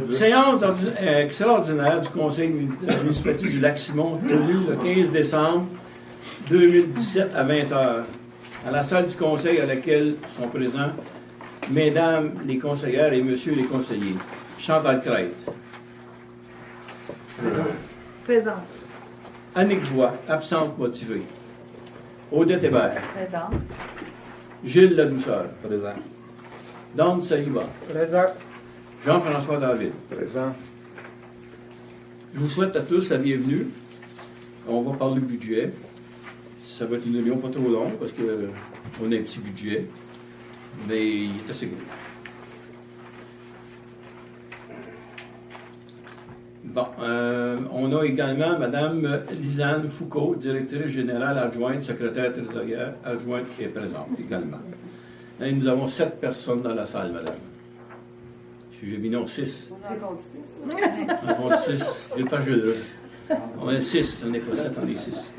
Séance extraordinaire du Conseil municipal du Lac-Simon tenue le 15 décembre 2017 à 20h à la salle du Conseil à laquelle sont présents Mesdames les conseillères et Messieurs les conseillers. Chantal Crête. Présente. Annick Bois, absente motivée. Odette Hébert. Présente. Gilles Ladouceur. Présent. Dan Saliba. Présent. Jean-François David. Présent. Je vous souhaite à tous la bienvenue. On va parler budget. Ça va être une réunion pas trop longue parce qu'on a un petit budget, mais il est assez gros. Bon, on a également Mme Lisanne Foucault, directrice générale adjointe, secrétaire trésorière adjointe est présente également. Et nous avons 7 personnes dans la salle, madame. Si j'ai mis non, 6. On compte 6. J'ai pas jeu là. On est 6, on n'est pas 7, on est 6.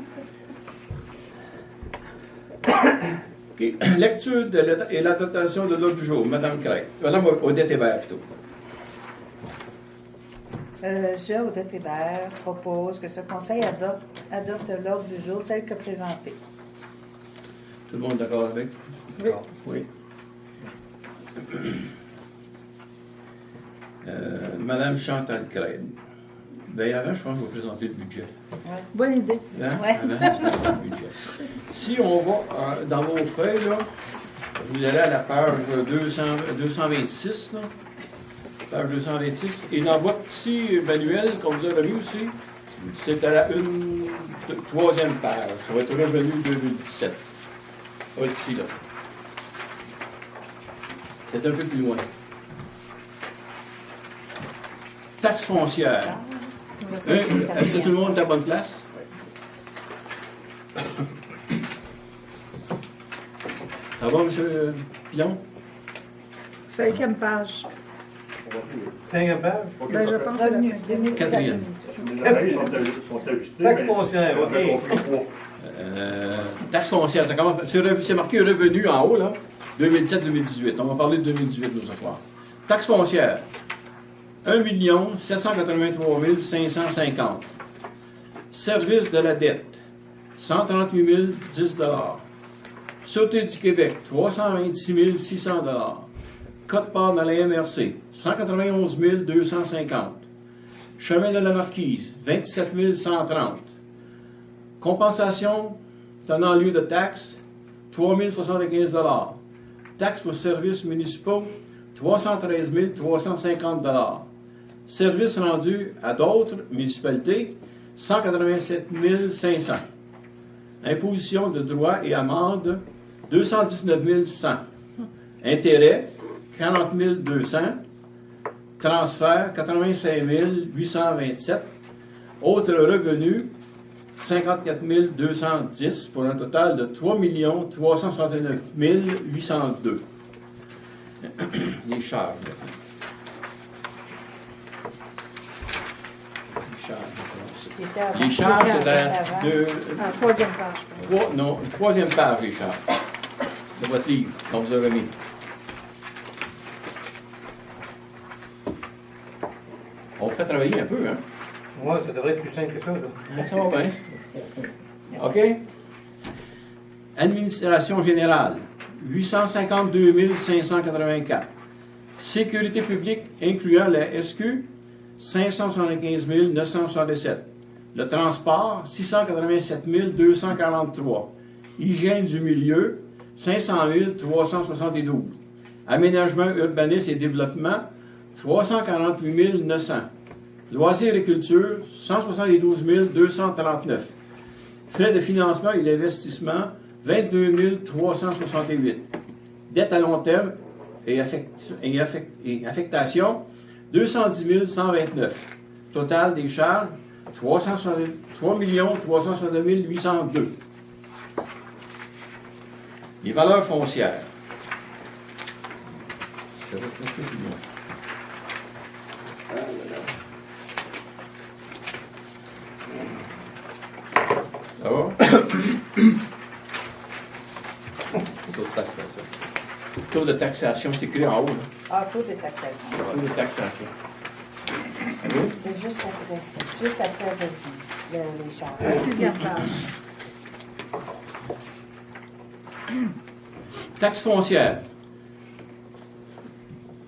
Okay. Lecture et l'adoption de l'ordre du jour. Madame Crête. Madame Odette Hébert, plutôt. Je, Odette Hébert, propose que ce conseil adopte l'ordre du jour tel que présenté. Tout le monde est d'accord avec? Oui. Oui. Madame Chantal Crête. Bien, avant, je pense que je vais présenter le budget. Ouais. Bonne idée. Hein? Ouais. Le budget. Si on va dans vos feuilles, là, vous allez à la page 226, là, page 226, et dans votre petit manuel qu'on vous a remis aussi, c'est à la troisième page. Ça va être revenu 2017. Ça va être ici, là. C'est un peu plus loin. Taxe foncière. Est-ce que tout le monde est à bonne place? Ça va, M. Pilon? 5e page. 5e page? Ben, je pense que c'est la 5e. 4e. Les sont ajustés. Taxe foncière, OK. Taxe foncière, ça commence. C'est marqué revenu en haut, là. 2017-2018. On va parler de 2018 nous ce soir. Taxe foncière. 1 783 550. Service de la dette. 138 010 Sûreté du Québec. 326 600 Code-part dans la MRC. 191 250. Chemin de la Marquise. 27 130. Compensation tenant lieu de taxes. 3 075 Taxes pour services municipaux. 313 350 Services rendus à d'autres municipalités, 187 500 Imposition de droits et amendes, 219 100 Intérêts, 40 200 Transferts, 85 827 Autres revenus, 54 210 pour un total de 3 369 802 Les charges. Les charges, c'est Troisième page, je pense. non, troisième page, les charges de votre livre qu'on vous a remis. On vous fait travailler un peu, hein? Ouais, ça devrait être plus simple que ça, là. Ça va bien. OK? Administration générale, 852 584. Sécurité publique, incluant la SQ, 575 967. Le transport, 687 243. Hygiène du milieu, 500 372. Aménagement, urbanisme et développement, 348 900. Loisirs et culture, 172 239. Frais de financement et d'investissement, 22 368. Dette à long terme et affectation, 210 129. Total des charges, 3 369 802. Les valeurs foncières. Ça va être un peu plus loin. Ça va? Taux de taxation, c'est écrit en haut, là. Ah, taux de taxation. Taux de taxation. C'est juste après les charges. La 6e page. Taxe foncière.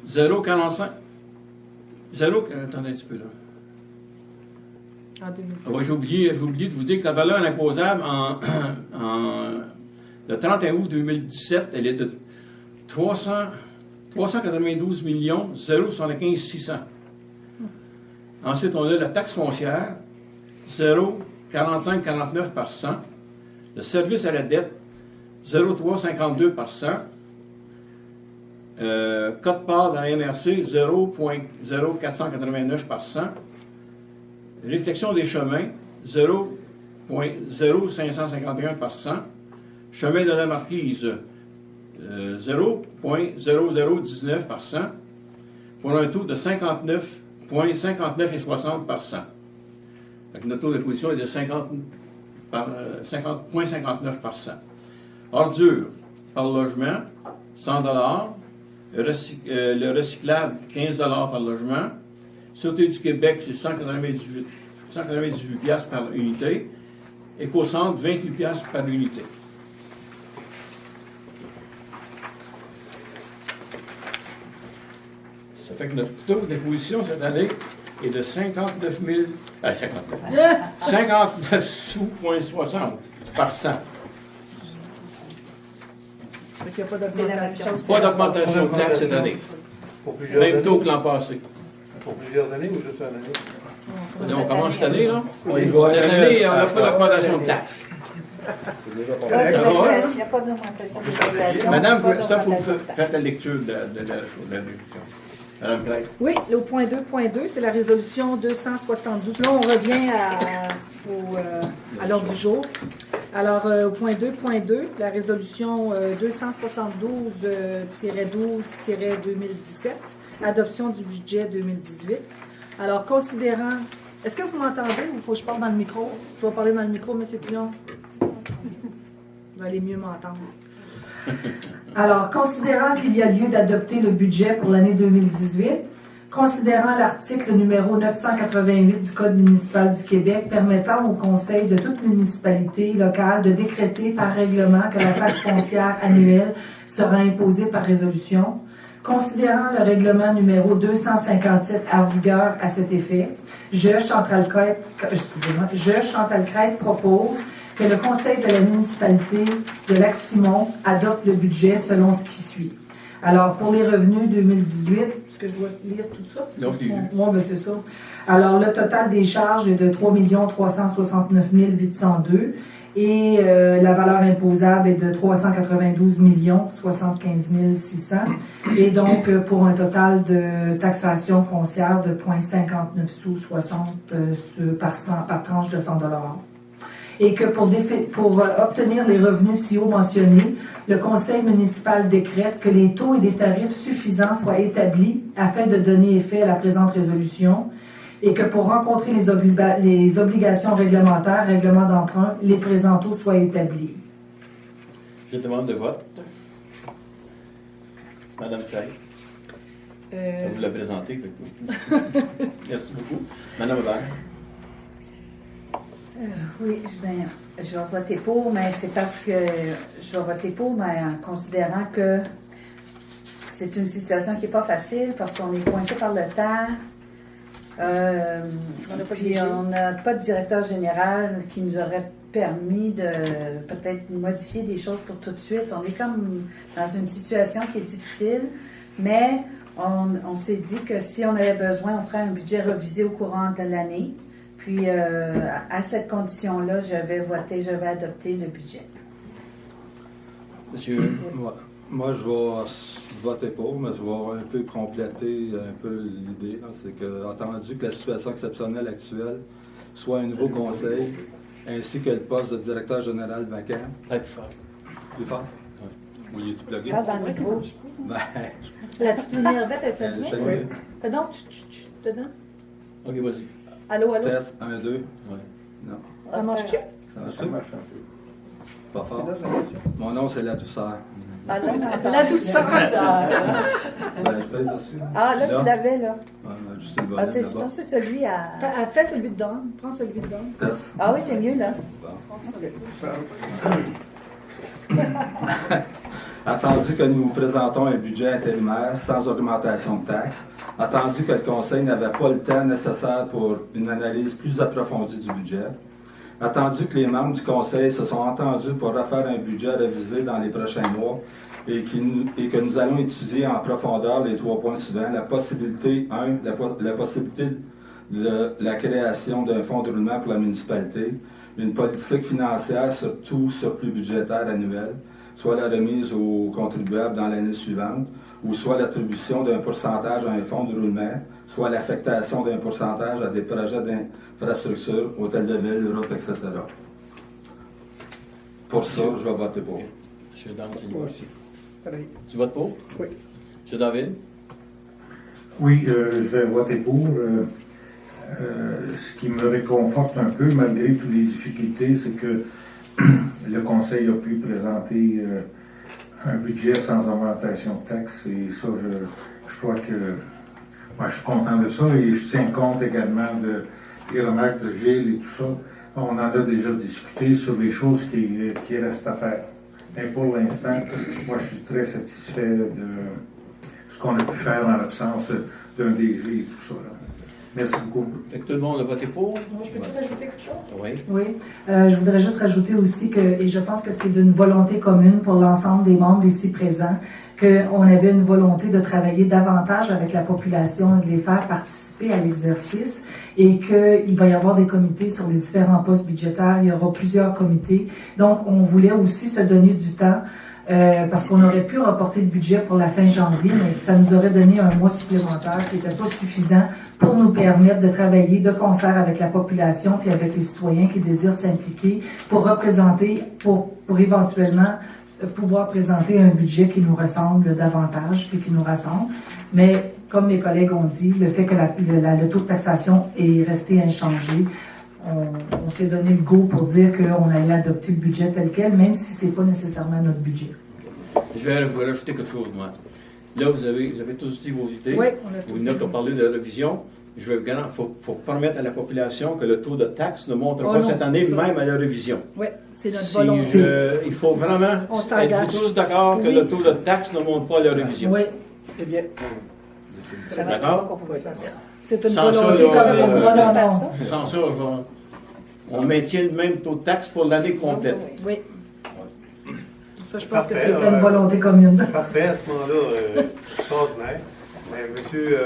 0,45. Attendez un petit peu là. En 2010. Ouais, j'ai oublié de vous dire que la valeur imposable le 31 août 2017, elle est de 392 075 600. Ensuite, on a la taxe foncière, 0,4549 par cent. Le service à la dette, 0,352 par cent. Quote-part dans la MRC, 0,0489 par cent. Réflexion des chemins, 0,0551 par cent. Chemin de la Marquise, 0,0019 par cent. Pour un taux de 59,60 par cent. Fait que notre taux d'imposition est de 50,59 par cent. Ordures par logement, 100 le recyclable, 15 par logement. Sûreté du Québec, c'est 198 piastres par unité. Écocentre, 28 piastres par unité. Ça fait que notre taux d'imposition cette année est de 59 sous,60 par cent. Fait qu'il n'y a pas C'est la même d'augmentation. chose. Pas d'augmentation de taxe cette année. Pour plusieurs Même taux années. que l'an passé. Pour plusieurs années ou juste une année? On commence cette année, là. Oui. Cette année, on n'a pas d'augmentation de taxe. Il n'y a pas d'augmentation de taxation. Madame, pas ça, il faut d'augmentation de taxe. faire la lecture de la réduction. Madame Craig. Oui, le point 2.2, c'est la résolution 272. Là, on revient à l'ordre du jour. Alors, au point 2.2, la résolution 272-12-2017, adoption du budget 2018. Alors, considérant... Est-ce que vous m'entendez ou il faut que je parle dans le micro? Je vais parler dans le micro, M. Pilon. Vous allez mieux m'entendre. Alors, considérant qu'il y a lieu d'adopter le budget pour l'année 2018, considérant l'article numéro 988 du Code municipal du Québec permettant au Conseil de toute municipalité locale de décréter par règlement que la taxe foncière annuelle sera imposée par résolution, considérant le règlement numéro 257 en vigueur à cet effet, je, Chantal Crête, propose que le Conseil de la municipalité de Lac-Simon adopte le budget selon ce qui suit. Alors, pour les revenus 2018, est-ce que je dois lire tout ça? Non, je l'ai lu. Oui, ben c'est ça. Alors, le total des charges est de 3 369 802 et la valeur imposable est de 392 75 600 et donc pour un total de taxation foncière de 0,59 sous 60 par tranche de 100 $. Et que pour obtenir les revenus si haut mentionnés, le Conseil municipal décrète que les taux et des tarifs suffisants soient établis afin de donner effet à la présente résolution et que pour rencontrer les obligations réglementaires, règlements d'emprunt, les présents taux soient établis. Je demande de vote. Madame Craig, ça vous l'a présenté. Fait que... Merci beaucoup. Madame Aubert. Oui, bien, je vais voter pour, mais c'est parce que je vais voter pour, mais en considérant que c'est une situation qui n'est pas facile parce qu'on est coincé par le temps. Puis on n'a pas de directeur général qui nous aurait permis de peut-être modifier des choses pour tout de suite. On est comme dans une situation qui est difficile, mais on s'est dit que si on avait besoin, on ferait un budget revisé au courant de l'année. Puis, à cette condition-là, je vais adopter le budget. Monsieur. Moi, je vais voter pour, mais je vais un peu compléter un peu l'idée. C'est que, entendu que la situation exceptionnelle actuelle soit un nouveau conseil, ainsi que le poste de directeur général vacant. Très fort. Plus fort? Oui. Vous voulez tout plugger? Parle dans le micro. Ben, La petite lumière elle fait bien? oui. Pardon, dedans? OK, vas-y. Allô, allô? Test, 1, 2. Ouais. Non. Ça marche-tu? Ça marche pas fort. Mon nom, c'est La Douceur. Ah, là, on entend. La douceur. Ben, je pèse dessus. Ah, là, tu l'avais, là. Ouais, je sais le Ah, volume je là-bas. pense que c'est celui à... Fais celui de Don. Prends celui de Don. Test. Ah oui, c'est mieux, là. Attendu que nous vous présentons un budget intérimaire sans augmentation de taxes, attendu que le Conseil n'avait pas le temps nécessaire pour une analyse plus approfondie du budget, attendu que les membres du Conseil se sont entendus pour refaire un budget révisé dans les prochains mois et que nous allons étudier en profondeur les 3 points suivants. La possibilité, la possibilité de la création d'un fonds de roulement pour la municipalité, une politique financière sur tout surplus budgétaire annuel, soit la remise aux contribuables dans l'année suivante, ou soit l'attribution d'un pourcentage à un fonds de roulement, soit l'affectation d'un pourcentage à des projets d'infrastructure, hôtel de ville, routes, etc. Pour ça, je vais voter pour. Monsieur Dame, tu Moi aussi. Pareil. Tu votes pour? Oui. Monsieur David? Oui, je vais voter pour. Ce qui me réconforte un peu, malgré toutes les difficultés, c'est que le Conseil a pu présenter un budget sans augmentation de taxes. Et ça, je crois que moi, je suis content de ça. Et je tiens compte également des remarques de Gilles et tout ça. On en a déjà discuté sur les choses qui restent à faire. Mais pour l'instant, moi, je suis très satisfait de ce qu'on a pu faire en l'absence d'un DG et tout ça. Là. Merci beaucoup. Fait que tout le monde a voté pour? Je peux-tu rajouter quelque chose? Oui. Oui, je voudrais juste rajouter aussi que, et je pense que c'est d'une volonté commune pour l'ensemble des membres ici présents, qu'on avait une volonté de travailler davantage avec la population et de les faire participer à l'exercice et qu'il va y avoir des comités sur les différents postes budgétaires. Il y aura plusieurs comités. Donc, on voulait aussi se donner du temps parce qu'on aurait pu reporter le budget pour la fin janvier, mais ça nous aurait donné un mois supplémentaire qui n'était pas suffisant pour nous permettre de travailler de concert avec la population puis avec les citoyens qui désirent s'impliquer pour représenter, pour éventuellement pouvoir présenter un budget qui nous ressemble davantage puis qui nous rassemble. Mais comme mes collègues ont dit, le fait que le taux de taxation est resté inchangé, on s'est donné le go pour dire qu'on allait adopter le budget tel quel, même si ce n'est pas nécessairement notre budget. Je vais vous rajouter quelque chose, moi. Là, vous avez tous dit vos idées. Oui, on a tout Vous n'avez dit. pas parlé de la révision. Il faut permettre à la population que le taux de taxe ne monte pas non, cette année, ça. même à la révision. Oui, c'est notre Si volonté. il faut vraiment On s'engage. être tous d'accord que Oui. le taux de taxe ne monte pas à la révision. Oui, C'est bien. Vous êtes d'accord? On pouvait faire ça. c'est une Sans ça, volonté là, commune. Non. Sans ça, on maintient le même taux de taxe pour l'année complète. Oui. Ça, je pense que Parfait, c'était une volonté commune. Parfait, à ce moment-là, extraordinaire. Mais monsieur,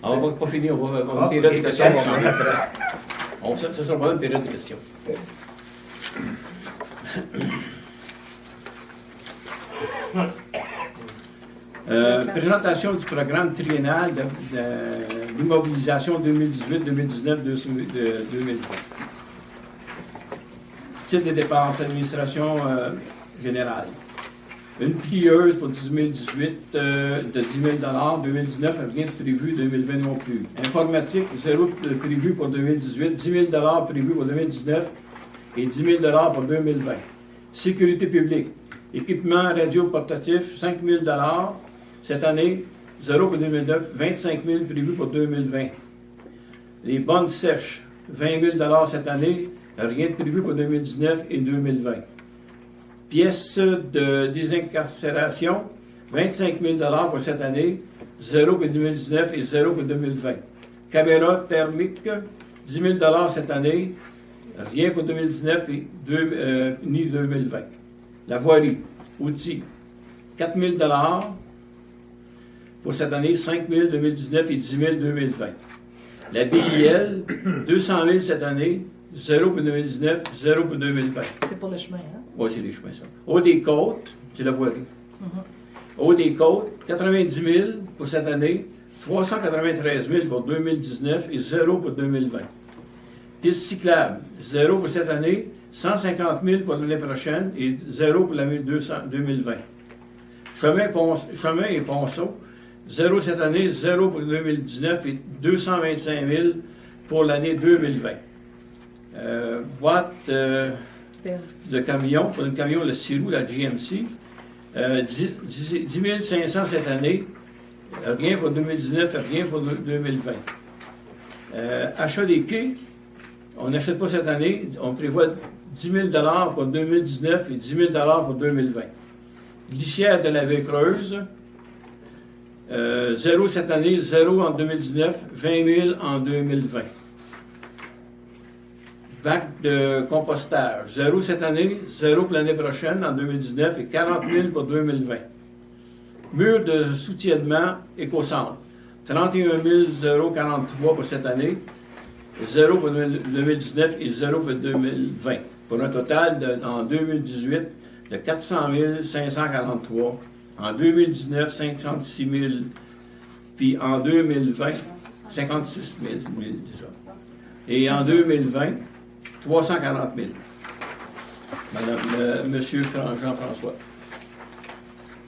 On va pas finir, on va Ah, une période de ok, questions. d'accord. Ça sera pas une période de questions. Présentation du programme triennal d'immobilisation 2018-2019 de 2020. Titre des dépenses, administration générale. Une plieuse pour 2018 de 10 000 2019, rien de prévu, 2020 non plus. Informatique, 0 prévu pour 2018, 10 000 prévu pour 2019 et 10 000 pour 2020. Sécurité publique, équipement radio portatif, 5 000 cette année, 0 pour 2009, 25 000 prévu pour 2020. Les bonnes sèches, 20 000 cette année, rien de prévu pour 2019 et 2020. Pièces de désincarcération, 25 000 pour cette année, 0 pour 2019 et 0 pour 2020. Caméra thermique, 10 000 cette année, rien pour 2019 et ni 2020. La voirie, outils, 4 000 pour cette année, 5 000 2019 et 10 000 2020. La BIL, 200 000 cette année, 0 pour 2019, 0 pour 2020. C'est pour le chemin, hein? Oui, c'est les chemins, ça. Haut des côtes, c'est la voirie. Haut des côtes, 90 000 pour cette année, 393 000 pour 2019 et 0 pour 2020. Piste cyclable, 0 pour cette année, 150 000 pour l'année prochaine et 0 pour l'année 2020. Chemin et ponceau, 0 cette année, 0 pour 2019 et 225 000 pour l'année 2020. Boîte de camion, pour le camion, le 6 roues, la GMC, 10 500 cette année, rien pour 2019 et rien pour 2020. Achat des quais, on n'achète pas cette année, on prévoit 10 000 $ pour 2019 et 10 000 $ pour 2020. Glissière de la baie Creuse, 0 cette année, 0 en 2019, 20 000 en 2020. Bac de compostage, 0 cette année, 0 pour l'année prochaine en 2019 et 40 000 pour 2020. Mur de soutiènement éco-centre, 31 043 pour cette année, 0 pour 2019 et 0 pour 2020. Pour un total en 2018 de 400 543, en 2019 56 000, puis en 2020 56 000 déjà. Et en 2020 340 000. Monsieur Jean-François.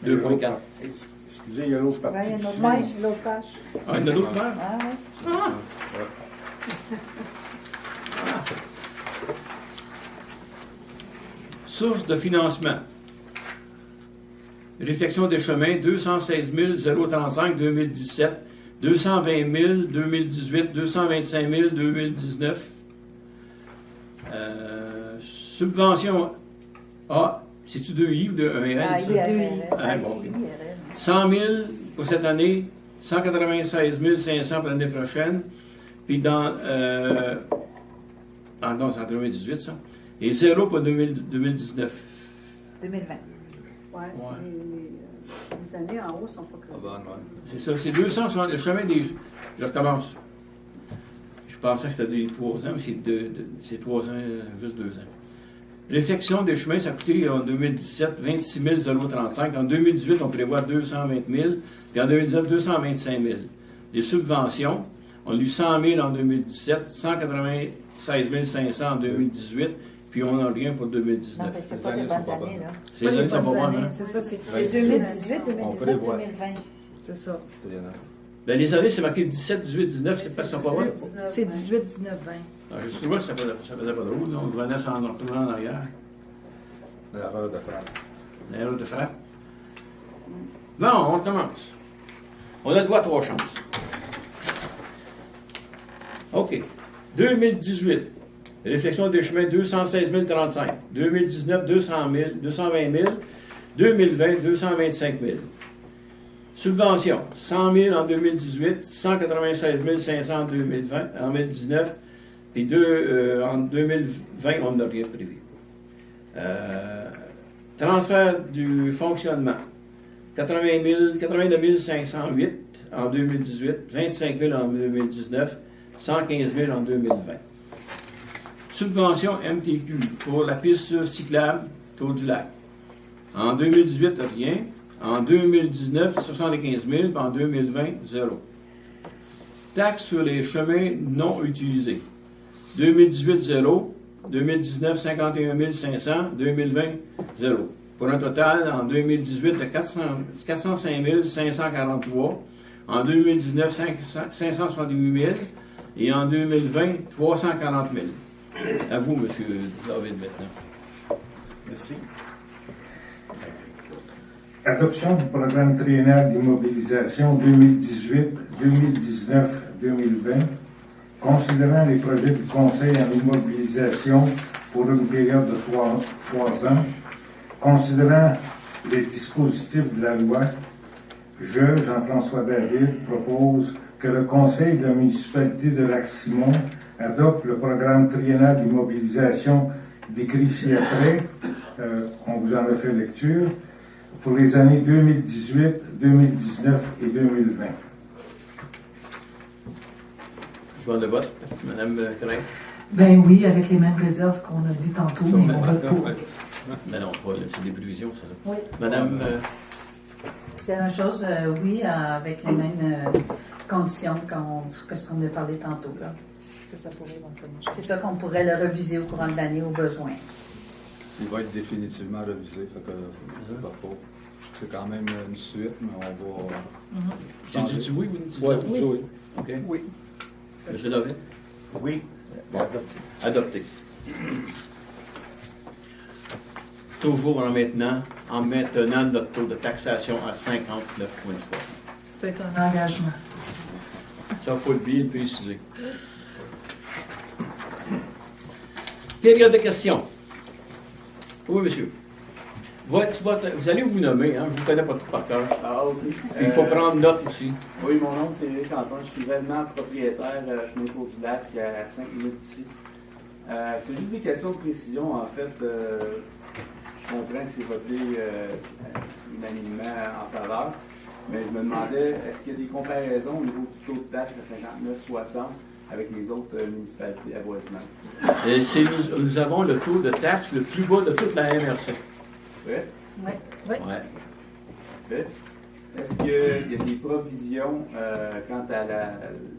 2,4. Excusez, il y a l'autre partie. Ouais, il y a une autre qui page, suit. l'autre page. Ah, il y en a d'autres pages? Ah, ouais. Source de financement. Réflexion des chemins, 216 035 2017, 220 000 2018, 225 000 2019. Subvention A, c'est-tu 2I ou 2 Ah, ça? IRL. Ah, bon, ok. IRL. 100 000 pour cette année, 196 500 pour l'année prochaine, puis dans... ah non, c'est en 2018, ça. Et 0 pour 2019. 2020. Ouais, les années en haut sont pas Ah claires. ben, ouais. C'est ça, c'est 200 sur le chemin des... Je recommence. Je pensais que c'était des 3 ans, mais c'est 3 ans, juste 2 ans. Réflexion des chemins, ça a coûté en 2017 26 035. En 2018, on prévoit 220 000. Puis en 2019, 225 000. Les subventions, on a eu 100 000 en 2017, 196 500 en 2018, puis on n'a rien pour Non, 2019. mais c'est pas des bonnes années, là. Ces années sont pas bonnes, hein? C'est ça, c'est C'est 2018, 2019, prévoit. 2020. c'est ça. Il y en a. Ben, les années, c'est marqué 17, 18, 19, c'est pas ça pas vrai. C'est 18, 19, 20. Alors, je trouvais que ça faisait pas drôle, là. On venait s'en retrouver en arrière. L'erreur de frappe. L'erreur de frappe. Bon, on commence. On a le droit à 3 chances. OK. 2018. Réflexion des chemins, 216 035. 2019, 220 000. 2020, 225 000. Subvention, 100 000 en 2018, 196 500 en 2019, puis en 2020, on n'a rien prévu. Transfert du fonctionnement, 82 508 en 2018, 25 000 en 2019, 115 000 en 2020. Subvention MTQ pour la piste cyclable Tour du Lac. En 2018, rien. En 2019, 75 000, puis en 2020, 0. Taxe sur les chemins non utilisés. 2018, 0. 2019, 51 500. 2020, 0. Pour un total, en 2018, de 405 543. En 2019, 568 000. Et en 2020, 340 000. À vous, M. David, maintenant. Merci. Adoption du programme triennal d'immobilisation 2018, 2019, 2020, considérant les projets du Conseil en immobilisation pour une période de 3 ans, considérant les dispositifs de la loi, je, Jean-François David, propose que le Conseil de la municipalité de Lac-Simon adopte le programme triennal d'immobilisation décrit ci-après. On vous en a fait lecture. Pour les années 2018, 2019 et 2020. Je vais le vote. Madame Craig. Ben oui, avec les mêmes réserves qu'on a dit tantôt, mais on vote pour. Mais non, c'est des prévisions, ça. Oui. Madame, C'est la même chose, oui, avec les mêmes conditions que ce qu'on a parlé tantôt, là. Que ça pourrait éventuellement changer. C'est ça qu'on pourrait le reviser au courant de l'année au besoin. Il va être définitivement révisé, fait que c'est quand même une suite, mais on va... tu dis oui ou tu dis Ouais, non? oui. Oui. OK. Oui. Monsieur David? Oui. Bon. Adopté. toujours en maintenant notre taux de taxation à 59,3. C'est un engagement. Ça, il faut bien le préciser. Période de questions. Oui, monsieur. Vous allez vous nommer, hein? Je ne vous connais pas tout par cœur. Ah, ok. Puis il faut prendre note aussi. Oui, mon nom c'est Éric Antoine, je suis réellement propriétaire chemin Côte-du-Lac à 5 minutes d'ici. C'est juste des questions de précision, en fait. Je comprends que c'est voté unanimement en faveur, mais je me demandais, est-ce qu'il y a des comparaisons au niveau du taux de taxe à 59,60 avec les autres municipalités avoisinantes? Nous avons le taux de taxe le plus bas de toute la MRC. Oui? Oui. Oui. Ouais. Fait. Est-ce qu'il y a des provisions quant à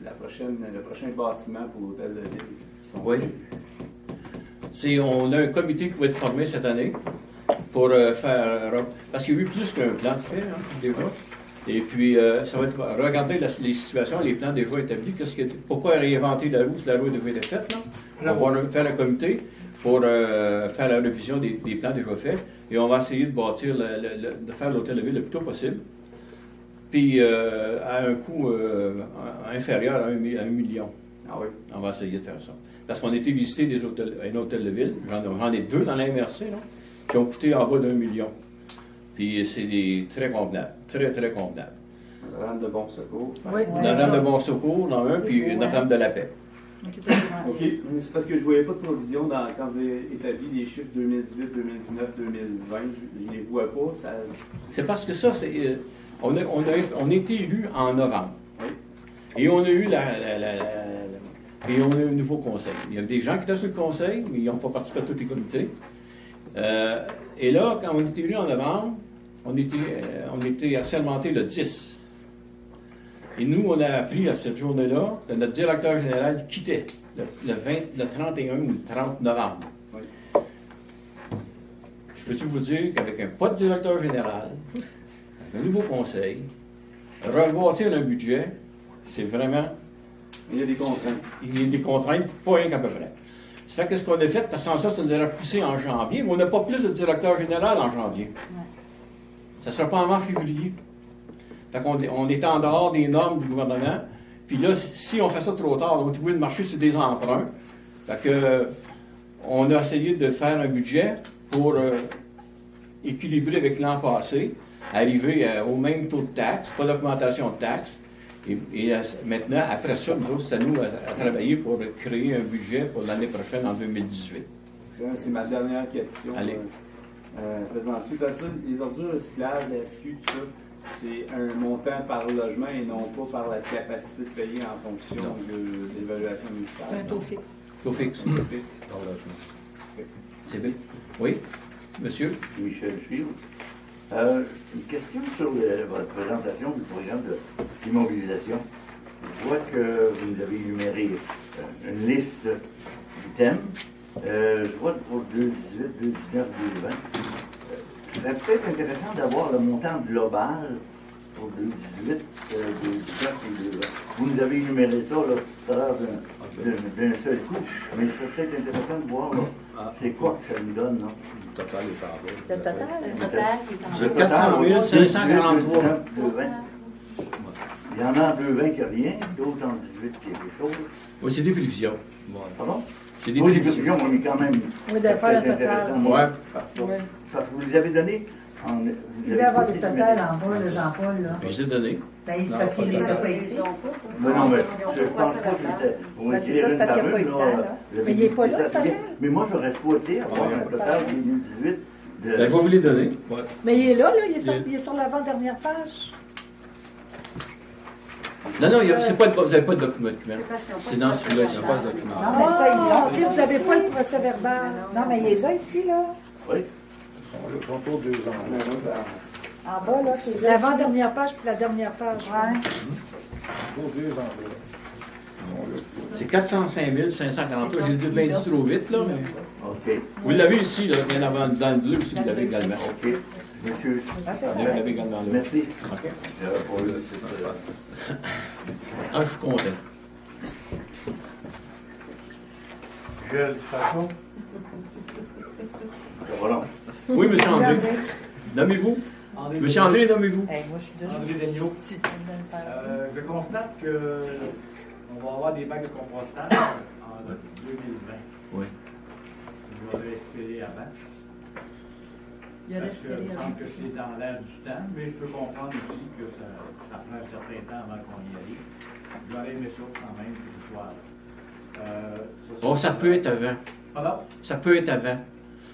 le prochain bâtiment pour l'hôtel de ville qui sont Oui. On a un comité qui va être formé cette année pour faire... Parce qu'il y a eu plus qu'un plan de fait, hein, déjà. Et puis, ça va être regarder les situations, les plans déjà établis. Pourquoi réinventer la roue si la roue a déjà été faite? Là? On va faire un comité pour faire la révision des plans déjà faits. Et on va essayer de bâtir, de faire l'hôtel de ville le plus tôt possible. Puis, à un coût inférieur à 1 million. Ah oui. On va essayer de faire ça. Parce qu'on a été visiter un hôtel de ville, j'en ai 2 dans la MRC, là, qui ont coûté en bas d'1 million. Puis c'est très convenable, très, très convenable. Notre-Dame de Bon Secours. Oui. Notre-Dame de Bon Secours, dans un, puis Notre-Dame de la Paix. OK. C'est parce que je ne voyais pas de provision quand vous avez établi les chiffres 2018, 2019, 2020. Je ne les vois pas. C'est parce que ça, on a été élus en novembre. Oui. Et on a eu un nouveau conseil. Il y avait des gens qui étaient sur le conseil, mais ils n'ont pas participé à tous les comités. Et là, quand on était élus en novembre, on était assermentés le 10. Et nous, on a appris à cette journée-là que notre directeur général quittait le 31 ou le 30 novembre. Oui. Je peux-tu vous dire qu'avec pas de directeur général, avec un nouveau conseil, rebâtir un budget, c'est vraiment... Il y a des contraintes. Il y a des contraintes, pas rien qu'à peu près. Ça fait que ce qu'on a fait, parce que sans ça nous aurait poussé en janvier, mais on n'a pas plus de directeur général en janvier. Ça ne sera pas avant février. Fait qu'on est en dehors des normes du gouvernement. Puis là, si on fait ça trop tard, on va être obligé de marcher sur des emprunts. Fait que, on a essayé de faire un budget pour équilibrer avec l'an passé, arriver au même taux de taxe, pas d'augmentation de taxes. Et maintenant, après ça, nous autres, c'est à nous à travailler pour créer un budget pour l'année prochaine, en 2018. C'est ma dernière question. Allez. Faisant suite à ça, les ordures recyclables, la SQ, tout ça, c'est un montant par logement et non pas par la capacité de payer en fonction de l'évaluation municipale. Un taux fixe. Taux fixe. Taux fixe. C'est bien. Oui, monsieur? Michel Schwirtz. Une question sur votre présentation du programme d'immobilisation. Je vois que vous nous avez énuméré une liste d'items. Je vois pour 2018, 2019, 2020. Ce serait peut-être intéressant d'avoir le montant global pour 2018, 2019 et 2020. Vous nous avez énuméré ça là, tout à l'heure d'un seul coup, mais ce serait peut-être intéressant de voir là, c'est quoi que ça nous donne. Là. Le total est en bas. Le total, Vous êtes 400 543. 2020. Il y en a en 2020 qui revient, d'autres en 18 qui est quelque chose. Oui, c'est des prévisions. Pardon? C'est des Oui, des prévisions. prévisions, mais quand même. Oui, de faire le total. Ouais. Parce que vous les avez donnés. Il devait y avoir des totals en bas, le Jean-Paul. Là. Je les ai donnés. Ben, c'est parce qu'il ne les a pas écrits. Non, mais je pense pas que c'était. C'est ça, c'est parce qu'il n'y a pas eu le temps. Là. Mais il n'est pas là, le total. Mais moi, j'aurais souhaité avoir un total 2018 de. Ben, je vais vous les donner. Ouais. Mais il est là, il est sur l'avant-dernière page. Non, vous n'avez pas de document. C'est dans celui-là, il n'y a pas de Non, document. mais ça, ils l'ont. Ok, vous n'avez pas le procès verbal. Non, mais il les a ici, là. Oui. Ils sont pour 2 ans. En bas, là, c'est L'avant-dernière page puis la dernière page. Ouais. Pour 2 ans. C'est 405 543. J'ai bien dit trop vite, là, mais... OK. Vous l'avez ici, là, bien avant, dans le bleu aussi, vous l'avez également. OK. Monsieur. Vous l'avez également là. Merci. OK. Pour cette, Ah, je suis content. Gilles Facon. voilà. Oui, M. André. Nommez-vous. M. André, nommez-vous. Hey, moi, je suis déjà... André Daigneault. Je Je constate qu'on va avoir des bacs de compostage en 2020. Oui. Je vais espérer avant. Il y a Parce que l'espérer il me avant. semble que c'est dans l'air du temps, mais je peux comprendre aussi que ça prend un certain temps avant qu'on y arrive. J'aurais aimé ça quand même que ce soit. Oh, ça peut être avant. Pardon? Ça peut être avant.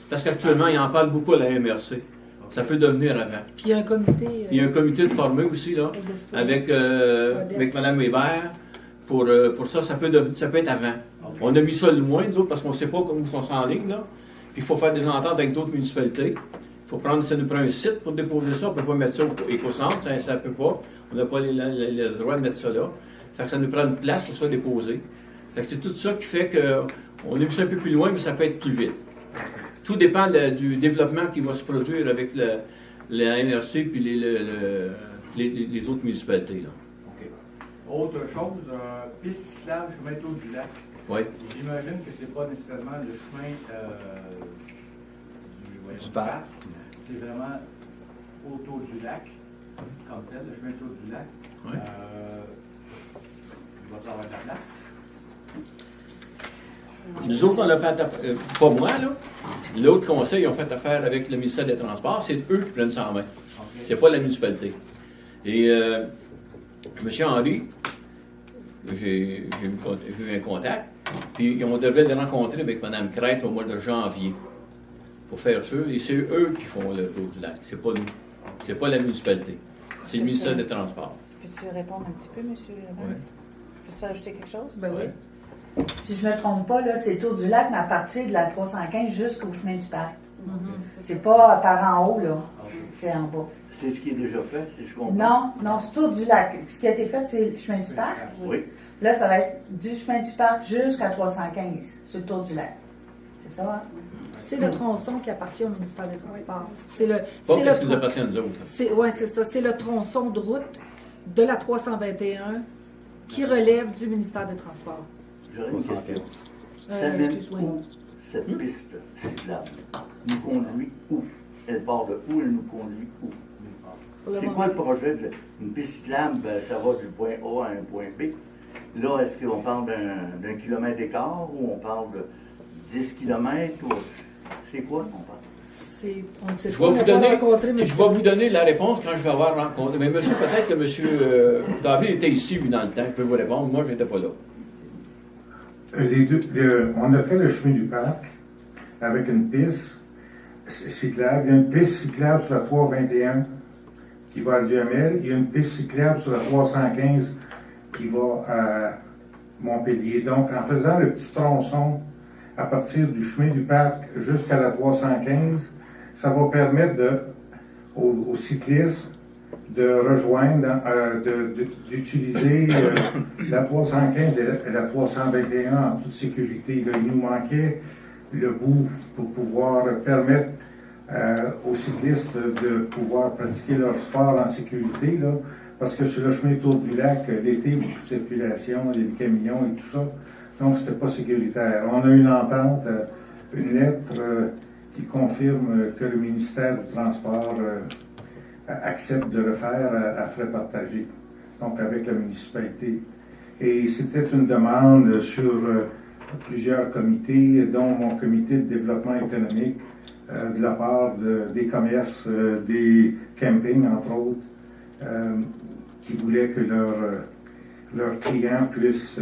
Parce qu'actuellement, il en parle beaucoup à la MRC. Ça peut devenir avant. Puis il y a un comité. Puis il y a un comité de formé aussi, là, avec Mme Weber. Pour ça, ça peut être avant. Okay. On a mis ça loin, nous autres, parce qu'on ne sait pas comment ils sont en ligne, là. Puis il faut faire des ententes avec d'autres municipalités. Ça nous prend un site pour déposer ça. On ne peut pas mettre ça au éco-centre, ça ne peut pas. On n'a pas le droit de mettre ça là. Fait que ça nous prend une place pour ça déposer. Fait que c'est tout ça qui fait qu'on a mis ça un peu plus loin, mais ça peut être plus vite. Tout dépend du développement qui va se produire avec la MRC puis les autres municipalités. Là. OK. Autre chose, piste cyclable, chemin autour du lac. Oui. J'imagine que ce n'est pas nécessairement le chemin du parc. C'est vraiment autour du lac, comme tel, le chemin autour du lac. Oui. Il va y avoir de la place. Nous autres, on a fait affaire, pas moi, là. L'autre conseil, ils ont fait affaire avec le ministère des Transports. C'est eux qui prennent ça en main. Okay. C'est pas la municipalité. Et M. Henry, j'ai eu un contact, puis on devait les rencontrer avec Mme Crête au mois de janvier pour faire ça. Et c'est eux qui font le tour du lac. C'est pas nous. C'est pas la municipalité. C'est le ministère des Transports. Peux-tu répondre un petit peu, M. Leblanc? Oui. Peux-tu ajouter quelque chose? Ben oui. Si je ne me trompe pas, là, c'est le tour du lac, mais à partir de la 315 jusqu'au chemin du parc. C'est pas par en haut, là. C'est en bas. C'est ce qui est déjà fait, si je comprends. Non, c'est tour du lac. Ce qui a été fait, c'est le chemin du parc. Oui. Là, ça va être du chemin du parc jusqu'à 315, sur le tour du lac. C'est ça, hein? C'est le tronçon qui appartient au ministère des Transports. C'est le. Pas qu'est-ce qui nous appartient à nous autres. Oui, c'est ça. C'est le tronçon de route de la 321 qui relève du ministère des Transports. J'aurais une question. Ça mène excuse-moi. où cette piste cyclable? Nous conduit où? Elle part de où? Elle nous conduit où? C'est quoi le projet d'une piste cyclable? Ça va du point A à un point B. Là, est-ce qu'on parle d'un kilomètre d'écart ou on parle de 10 kilomètres? C'est quoi qu'on parle? On ne sait Je pas, vais vous donner la réponse quand je vais avoir rencontré. Mais monsieur, peut-être que M. David était ici, lui, dans le temps. Il peut vous répondre. Moi, je n'étais pas là. On a fait le chemin du parc avec une piste cyclable. Il y a une piste cyclable sur la 321 qui va à Duhamel. Il y a une piste cyclable sur la 315 qui va à Montpellier. Donc, en faisant le petit tronçon à partir du chemin du parc jusqu'à la 315, ça va permettre aux cyclistes de rejoindre, d'utiliser la 315 et la 321 en toute sécurité. Là, il nous manquait le bout pour pouvoir permettre aux cyclistes de pouvoir pratiquer leur sport en sécurité, là, parce que sur le chemin autour du lac, l'été, beaucoup de circulation, les camions et tout ça, donc c'était pas sécuritaire. On a une entente, une lettre qui confirme que le ministère du Transport accepte de le faire à frais partagés, donc avec la municipalité. Et c'était une demande sur plusieurs comités, dont mon comité de développement économique, de la part des commerces, des campings, entre autres, qui voulaient que leurs clients puissent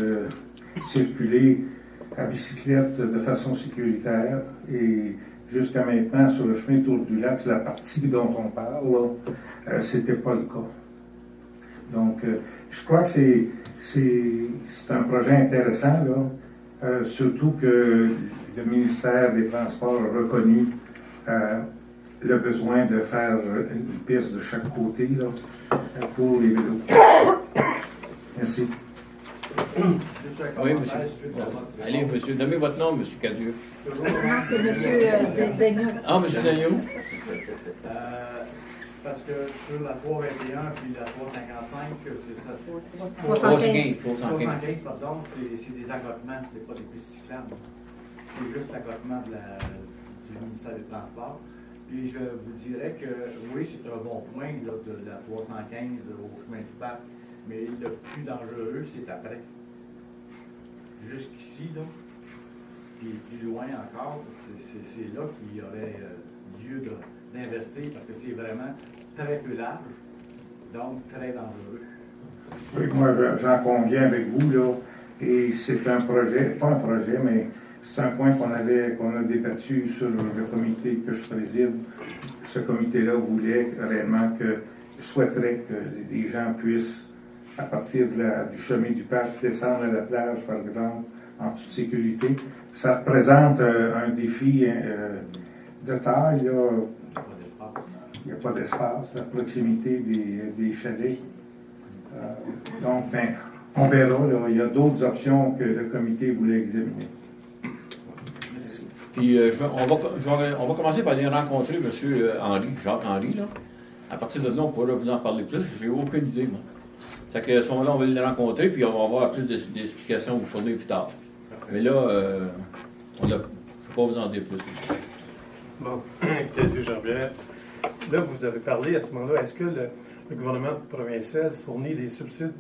circuler à bicyclette de façon sécuritaire. Et jusqu'à maintenant, sur le chemin autour du lac, la partie dont on parle, c'était pas le cas. Donc, je crois que c'est un projet intéressant, là, surtout que le ministère des Transports a reconnu le besoin de faire une piste de chaque côté là, pour les vélos. Merci. Oui, monsieur. Allez, monsieur, nommez votre nom, monsieur Cadieux. Non, c'est M. Daigneault. Ah, monsieur Daigneault. Parce que sur la 321 puis la 355, c'est ça. 315. 315, pardon, c'est des accotements, c'est pas des pistes cyclables. C'est juste l'accotement du ministère des Transports. Puis je vous dirais que oui, c'est un bon point là, de la 315 au chemin du parc, mais le plus dangereux, c'est après. Jusqu'ici, là, puis plus loin encore, c'est là qu'il y aurait lieu d'investir parce que c'est vraiment très peu large, donc très dangereux. Oui, moi, j'en conviens avec vous, là, et c'est un projet, pas un projet, mais c'est un point qu'on a débattu sur le comité que je préside. Ce comité-là voulait réellement souhaiterait que les gens puissent, à partir du chemin du parc, descendre à la plage, par exemple, en toute sécurité. Ça représente un défi de taille, là. Il n'y a pas d'espace à proximité des chalets. Donc, on verra. Là, il y a d'autres options que le comité voulait examiner. Puis, on va commencer par aller rencontrer M. Jacques Henry. Là. À partir de là, on pourra vous en parler plus. J'ai aucune idée, moi. Fait que à ce moment-là, on va les rencontrer, puis on va avoir plus d'explications à vous fournir plus tard. Mais là, je ne peux pas vous en dire plus. Bon, M. Jean-Pierre, là, vous avez parlé à ce moment-là, est-ce que le gouvernement provincial fournit des subsides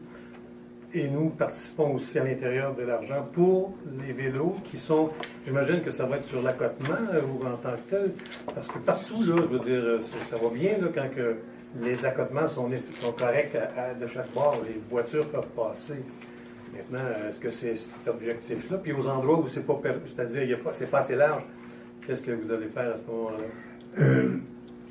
et nous participons aussi à l'intérieur de l'argent pour les vélos qui sont, j'imagine que ça va être sur l'accotement ou en tant que tel, parce que partout, là, je veux dire, ça va bien là, quand que les accotements sont corrects de chaque bord, les voitures peuvent passer. Maintenant, est-ce que c'est cet objectif-là? Puis aux endroits où c'est pas c'est-à-dire c'est pas assez large, qu'est-ce que vous allez faire à ce moment-là?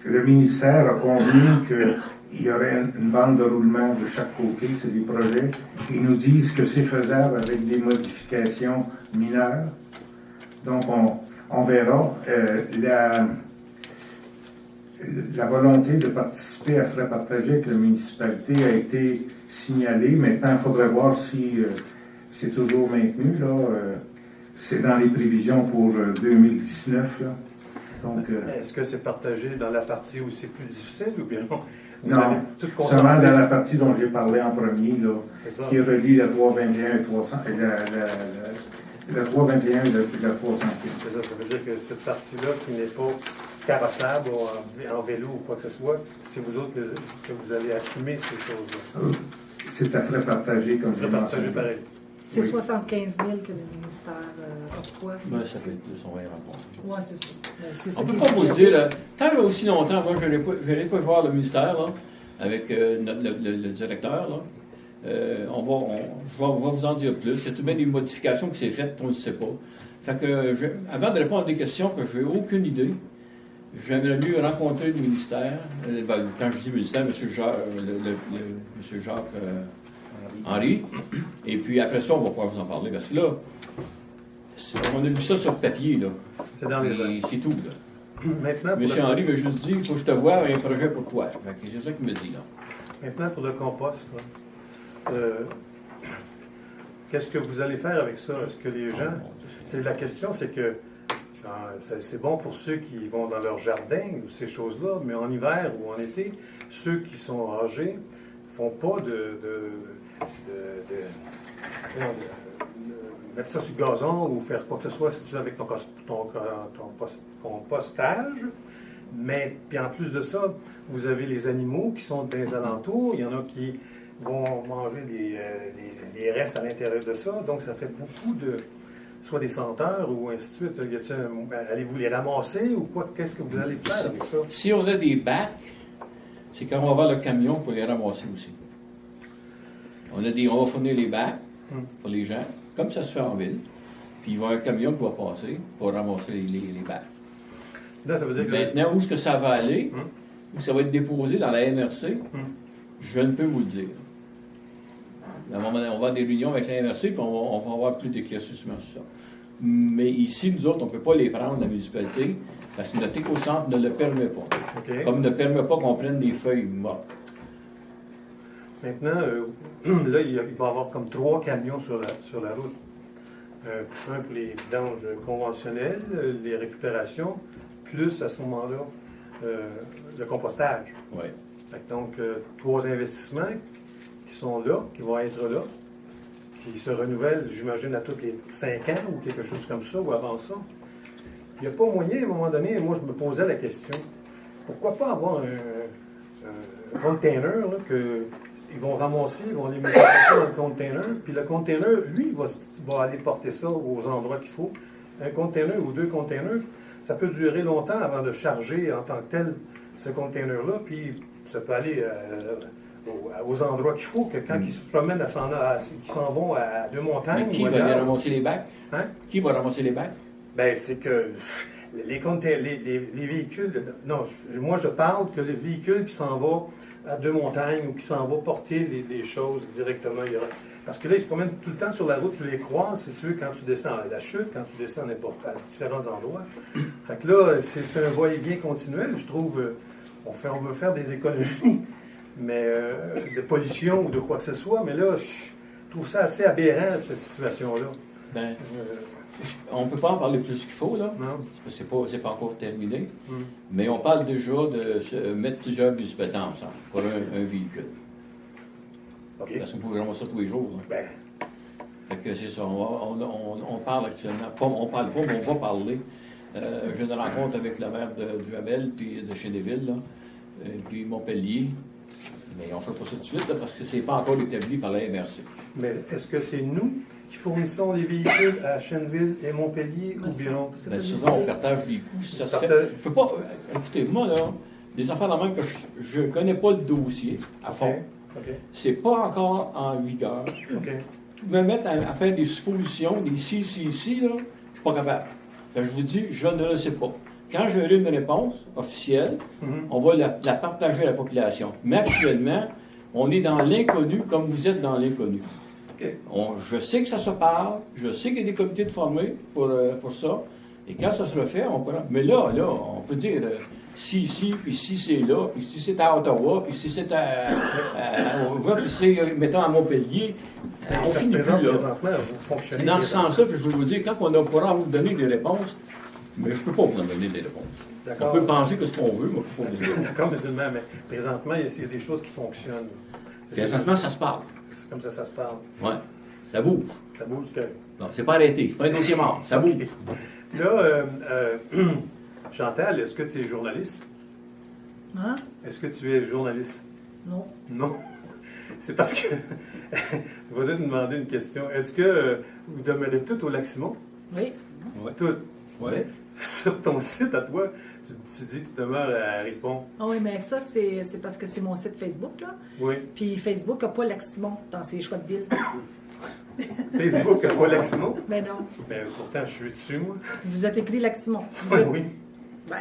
Le ministère a convenu qu'il y aurait une bande de roulement de chaque côté, c'est des projets. Ils nous disent que c'est faisable avec des modifications mineures. Donc, on verra. La volonté de participer à frais partagés avec la municipalité a été signalée. Maintenant, il faudrait voir si c'est toujours maintenu. Là. C'est dans les prévisions pour 2019. Là. Donc, est-ce que c'est partagé dans la partie où c'est plus difficile ou bien non? Non, seulement dans la partie dont j'ai parlé en premier, là, qui relie la 321 et 300, la 321 et la 315. Ça veut dire que cette partie-là qui n'est pas carrossable en vélo ou quoi que ce soit, c'est vous autres que vous allez assumer ces choses-là. C'est à frais partagé, comme je l'ai mentionné. Pareil. C'est 75 000 que le ministère octroie. Ben, ça fait plus, on va y répondre. Oui, c'est ça. On ne peut pas vous le dire, là, tant aussi longtemps, moi, je n'allais pas voir le ministère, là, avec le directeur, là. Je vais vous en dire plus. Il y a tout de même des modifications qui s'est faites, on ne le sait pas. Fait que, avant de répondre à des questions que je n'ai aucune idée, j'aimerais mieux rencontrer le ministère. Quand je dis ministère, M. Jacques Henry. Et puis après ça, on va pouvoir vous en parler. Parce que là, on a vu ça sur papier. Là. C'est dans les c'est tout. Là. Maintenant, M. Henry m'a juste dit, il faut que je te voie un projet pour toi. C'est ça qu'il me dit. Là. Maintenant, pour le compost, qu'est-ce que vous allez faire avec ça? Est-ce que les gens... La question, c'est que c'est bon pour ceux qui vont dans leur jardin ou ces choses-là, mais en hiver ou en été, ceux qui sont âgés ne font pas de mettre ça sur le gazon ou faire quoi que ce soit si tu es avec ton compostage. Mais puis en plus de ça, vous avez les animaux qui sont dans les alentours. Il y en a qui vont manger les restes à l'intérieur de ça. Donc ça fait beaucoup de... soit des senteurs ou ainsi de suite. Allez-vous les ramasser ou quoi? Qu'est-ce que vous allez faire avec ça? Si on a des bacs, c'est quand on va avoir le camion pour les ramasser aussi. On va fournir les bacs pour les gens, comme ça se fait en ville. Puis il va y avoir un camion qui va passer pour ramasser les bacs. Là, ça veut dire maintenant, où est-ce que ça va aller, où ça va être déposé dans la MRC, je ne peux vous le dire. À un moment donné, on va avoir des réunions avec la MRC, puis on va avoir plus d'éclaircissements sur ça. Mais ici, nous autres, on ne peut pas les prendre, la municipalité, parce que notre éco-centre ne le permet pas. Okay. Comme ne permet pas qu'on prenne des feuilles mortes. Maintenant, là, il va y avoir comme 3 camions sur la route. Un pour les vidanges conventionnelles, les récupérations, plus à ce moment-là, le compostage. Oui. Donc, 3 investissements qui sont là, qui vont être là, qui se renouvellent, j'imagine, à tous les 5 ans ou quelque chose comme ça, ou avant ça. Il n'y a pas moyen, à un moment donné, moi je me posais la question, pourquoi pas avoir un container là, que ils vont ramasser, ils vont les mettre dans le container, puis le container, lui, va aller porter ça aux endroits qu'il faut. Un container ou 2 containers, ça peut durer longtemps avant de charger en tant que tel ce container-là, puis ça peut aller aux endroits qu'il faut, que quand ils se promènent, qu'ils s'en vont à 2 montagnes. Mais qui va aller ramasser les bacs? Hein? Qui va ramasser les bacs? Ben, c'est que les véhicules, non, moi je parle que les véhicules qui s'en vont à 2 montagnes ou qui s'en vont porter les choses directement. Parce que là, ils se promènent tout le temps sur la route, tu les croises, si tu veux, quand tu descends à la chute, quand tu descends à différents endroits. Fait que là, c'est un va-et-vient continuel, je trouve. On veut faire des économies, mais de pollution ou de quoi que ce soit, mais là, je trouve ça assez aberrant, cette situation-là. Ben, on ne peut pas en parler plus qu'il faut, là. Non. C'est pas encore terminé. Mais on parle déjà de mettre plusieurs municipalités ensemble pour un véhicule. Okay. Parce qu'on peut vraiment ça tous les jours. Ben. Fait que c'est ça. On parle actuellement. On parle pas, mais on va parler. J'ai une rencontre avec la maire de Duhamel puis de Chénéville, là, puis Montpellier. Mais on ne fait pas ça tout de suite là, parce que c'est pas encore établi par la MRC. Mais est-ce que c'est nous qui fournissons les véhicules à Cheneville et Montpellier ou bien? Ben, souvent, on partage les coûts. Ça se fait. Je peux pas. Écoutez, moi, là, des affaires de même que je ne connais pas le dossier à fond. Okay. C'est pas encore en vigueur. Okay. Me mettre à faire des suppositions, des si, là, je suis pas capable. Fait que je vous dis, je ne le sais pas. Quand j'aurai une réponse officielle, on va la partager à la population. Mais actuellement, on est dans l'inconnu comme vous êtes dans l'inconnu. Okay. Je sais que ça se parle, je sais qu'il y a des comités de formés pour ça. Et quand ça sera fait, on pourra. Mais là, on peut dire si ici, puis si c'est là, puis si c'est à Ottawa, puis si c'est puis c'est, mettons, à Montpellier, on ça finit se présente plus là. présentement, vous fonctionnez. C'est dans ce sens-là que je veux vous dire, quand on pourra vous donner des réponses, mais je ne peux pas vous en donner des réponses. D'accord. On peut penser que ce qu'on veut, mais on ne peut pas vous les donner. D'accord, musulman, mais présentement, il y a des choses qui fonctionnent. Présentement, ça se parle. C'est comme ça se parle. Oui, ça bouge. Ça bouge que. Non, c'est pas arrêté, c'est pas un dossier mort, ça bouge. Là, Chantal, est-ce que tu es journaliste? Hein? Est-ce que tu es journaliste? Non. Non. C'est parce que. Je voudrais te demander une question. Est-ce que vous demeurez tout au Lac-Simon? Oui. Ouais. Tout. Oui. Sur ton site à toi, tu dis que tu demeures à Ripon. Ah oui, mais ça, c'est parce que c'est mon site Facebook, là. Oui. Puis Facebook n'a pas Lac-Simon dans ses choix de ville. Facebook n'a pas Lac-Simon? Ben non. Ben pourtant, je suis dessus, moi. Vous êtes écrit Lac-Simon. Oui. Ben.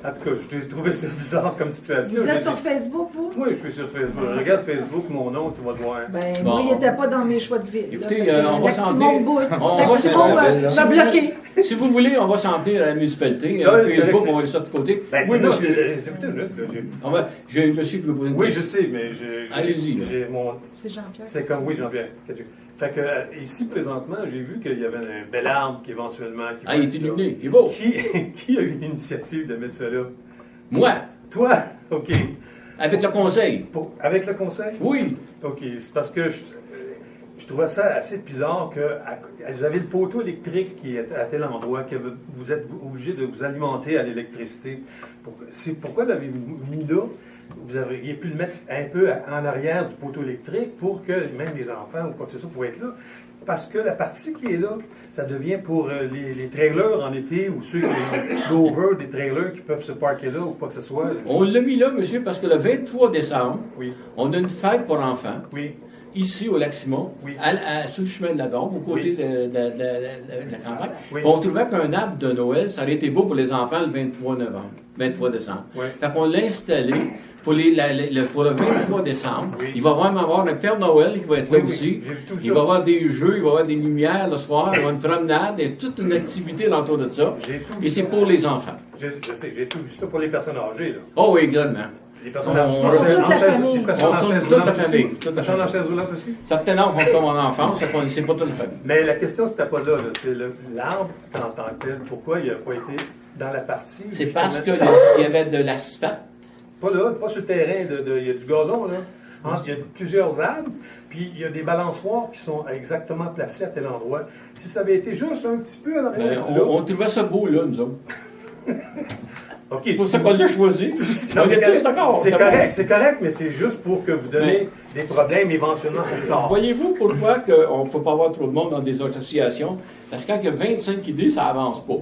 En tout cas, je trouvais ça bizarre comme situation. Vous êtes sur Facebook, vous? Oui, je suis sur Facebook. Regarde Facebook, mon nom, tu vas le voir. Ben, Bon. moi, il n'était pas dans mes choix de ville. Écoutez, là. on va s'en Lac-Simon bout. Lac-Simon m'a bloqué. Si vous voulez, on va s'en tenir à la municipalité. Ah oui, Facebook, c'est on va laisser ça de côté. Ben, Oui, c'est monsieur. j'ai J'ai un monsieur qui veut poser une Oui, je question. sais, mais Allez-y, là. j'ai mon. C'est Jean-Pierre. C'est comme, oui, Jean-Pierre. Fait que ici, présentement, j'ai vu qu'il y avait un bel arbre qui éventuellement. Ah, il est illuminé, il est beau. Qui a eu l'initiative de mettre ça là? Moi, Toi? OK. avec le conseil. Avec le conseil? Oui. OK. C'est parce que je trouvais ça assez bizarre que vous avez le poteau électrique qui est à tel endroit que vous êtes obligé de vous alimenter à l'électricité. Pourquoi l'avez-vous mis là? Vous auriez pu le mettre un peu en arrière du poteau électrique pour que même les enfants ou quoi que ce soit pourraient être là. Parce que la partie qui est là, ça devient pour les trailers en été ou ceux qui ont l'over des trailers qui peuvent se parquer là ou quoi que ce soit. On l'a mis là, monsieur, parce que le 23 décembre, Oui. on a une fête pour enfants. Oui. Ici, au Lac-Simon, Oui. Sous le chemin de la Dombe, aux côtés de la campagne. Oui. On trouvait qu'un arbre de Noël, ça aurait été beau pour les enfants le 23 décembre. Oui. Fait qu'on l'a installé pour le 23 décembre. Oui. Il va même avoir un Père Noël qui va être là Oui, oui. aussi. J'ai vu tout Il ça. va y avoir des jeux, il va y avoir des lumières le soir, il va y avoir une promenade, et toute une activité autour de ça. J'ai tout Et vu c'est ça. pour les enfants. Je sais, j'ai tout vu ça pour les personnes âgées. Là. Oh oui, également. Les personnes On- âgées. on- toute la famille. Les personnes On en tourne chaise toute la roulante famille. aussi. Toute la Personnes en famille. chaise roulante aussi. Certains âges sont comme en enfance, c'est pas toute la famille. Mais la question, c'était pas là. C'est l'arbre en tant que tel. Pourquoi il n'a pas été dans la partie? C'est justement- parce qu'il y avait de l'asphalte. Pas là, pas sur le terrain. Il y a du gazon, là. Il y a plusieurs arbres, puis il y a des balançoires qui sont exactement placés à tel endroit. Si ça avait été juste un petit peu en arrière, Ben, là, on trouvait ça beau, là, nous autres. OK. C'est pour ça qu'on l'a choisi. Non, On est tous d'accord. c'est correct, mais c'est juste pour que vous donniez des problèmes éventuellement plus tard. Voyez-vous pourquoi on ne faut pas avoir trop de monde dans des associations? Parce que quand il y a 25 idées, ça avance pas.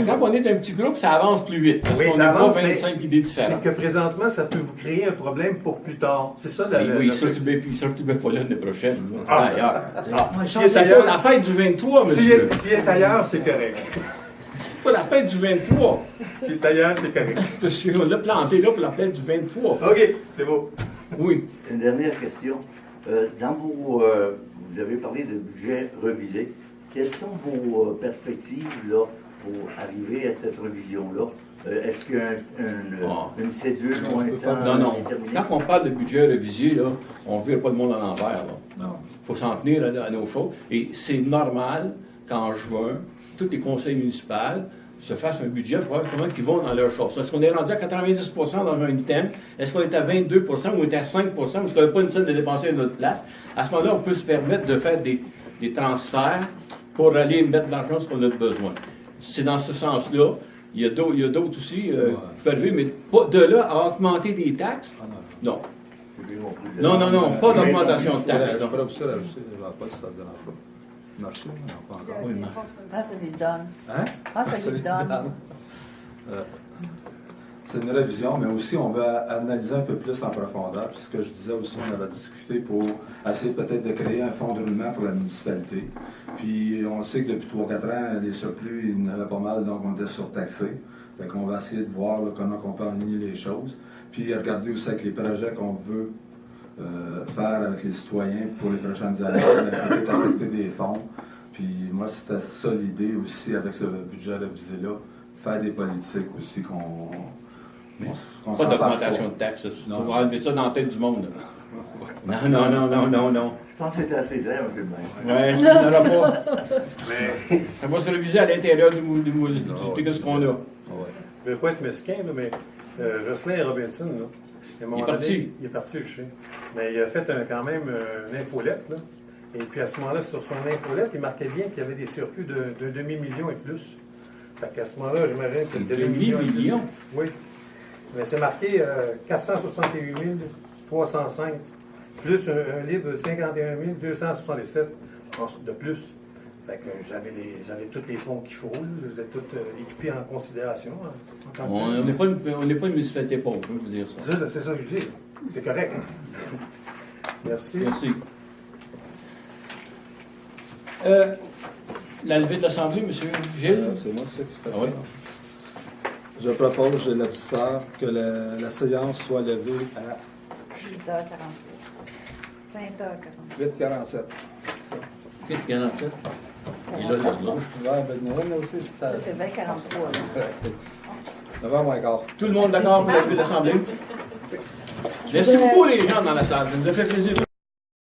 Quand on est un petit groupe, ça avance plus vite. Parce Oui, qu'on ça n'a pas avance, 25 idées différentes. C'est que présentement, ça peut vous créer un problème pour plus tard. C'est ça Oui, ça, tu ne mets pas là l'année prochaine. Ah. Ailleurs. C'est pas la fête du 23, monsieur. S'il est ailleurs, c'est correct. C'est pas la fête du 23. S'il est ailleurs, c'est correct. C'est parce qu'on l'a planté là pour la fête du 23. OK, c'est beau. Oui. Une dernière question. Vous avez parlé de budget revisé. Quelles sont vos perspectives là, pour arriver à cette revision-là? Est-ce qu'il y a une cédule ou un temps Non. déterminé? Quand on parle de budget révisé, là, on ne vire pas le monde à l'envers. Il faut s'en tenir à nos choses. Et c'est normal qu'en juin, tous les conseils municipaux se fassent un budget pour voir comment ils vont dans leurs choses. Est-ce qu'on est rendu à 90 dans un item? Est-ce qu'on est à 22 ou on est à 5 ou est-ce qu'on n'a pas une scène de dépenser à notre place? À ce moment-là, on peut se permettre de faire des transferts pour aller mettre de l'argent sur ce qu'on a besoin. C'est dans ce sens-là. Il y a d'autres aussi qui peuvent arriver, mais pas de là à augmenter des taxes. Non. Non, pas d'augmentation de taxes. non. Marché, non, pas encore. Oui, Ah, ça lui donne. Hein? Ah, ça lui donne. C'est une révision, mais aussi on va analyser un peu plus en profondeur. Puis ce que je disais aussi, on avait discuté pour essayer peut-être de créer un fonds de roulement pour la municipalité. Puis on sait que depuis 3-4 ans, les surplus, il y en avait pas mal, donc on était surtaxés. Fait qu'on va essayer de voir là, comment on peut aligner les choses. Puis regarder aussi avec les projets qu'on veut faire avec les citoyens pour les prochaines années, peut-être affecter des fonds. Puis moi, c'était ça l'idée aussi avec ce budget révisé-là, faire des politiques aussi qu'on pas d'augmentation de taxes. Il faut enlever ça dans la tête du monde. Non. Je pense que c'était assez clair, M. le maire. Oui, ça n'en aura pas. Mais ça va se réviser à l'intérieur de ce qu'on a. Je ne vais pas être mesquin, là, mais Jocelyn Robinson, là, à un moment il est parti. Donné, il est parti, je sais. Mais il a fait quand même une infolette. Là. Et puis à ce moment-là, sur son infolette, il marquait bien qu'il y avait des surplus de demi-million et plus. Fait qu'à ce moment-là, j'imagine que c'était demi-million. Oui. Mais c'est marqué 468 305, plus un livre de 51 267 de plus. Fait que j'avais tous les fonds qu'il faut, je les ai tous équipés en considération. On n'est pas une municipalité pauvre, je veux vous dire ça. C'est ça que je dis. C'est correct. Merci. La levée de l'Assemblée, M. Gilles? C'est moi qui fais oui. Je propose, j'ai l'auditeur, que la séance soit levée à 8h43. 20h40. 8h47. 8h47? Et là, C'est 20h43. 9h15. Tout le monde d'accord pour la levée de l'Assemblée? Merci beaucoup les gens dans la salle, ça nous a fait plaisir.